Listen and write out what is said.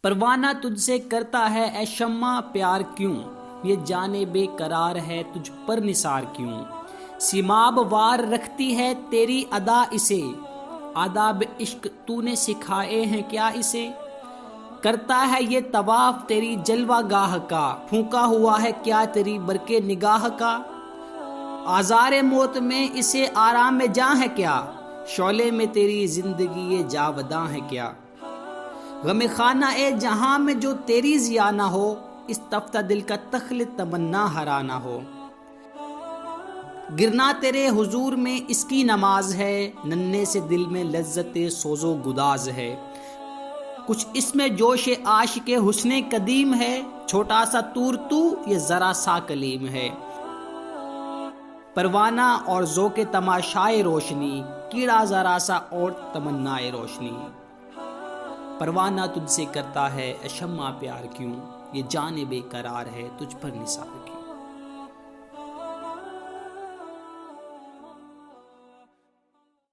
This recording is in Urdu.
پروانہ تجھ سے کرتا ہے اے شمع پیار کیوں، یہ جانے بے قرار ہے تجھ پر نثار کیوں۔ سیماب وار رکھتی ہے تیری ادا اسے، آداب عشق تو نے سکھائے ہیں کیا اسے۔ کرتا ہے یہ طواف تیری جلوہ گاہ کا، پھونکا ہوا ہے کیا تیری برق نگاہ کا۔ آزار موت میں اسے آرام جاں ہے کیا، شعلے میں تیری زندگی یہ جاوداں ہے کیا۔ غم خانہ اے جہاں میں جو تیری ضیا نہ ہو، اس تفتہ دل کا تخل تمنا ہرا نہ ہو۔ گرنا تیرے حضور میں اس کی نماز ہے، ننھے سے دل میں لذت سوز و گداز ہے۔ کچھ اس میں جوش عاشق حسن قدیم ہے، چھوٹا سا طور تو یہ ذرا سا کلیم ہے۔ پروانہ اور ذوق تماشائے روشنی، کیڑا ذرا سا اور تمنائے روشنی۔ پروانہ تجھ سے کرتا ہے اے شمع پیار کیوں، یہ جان بے قرار ہے تجھ پر نثار۔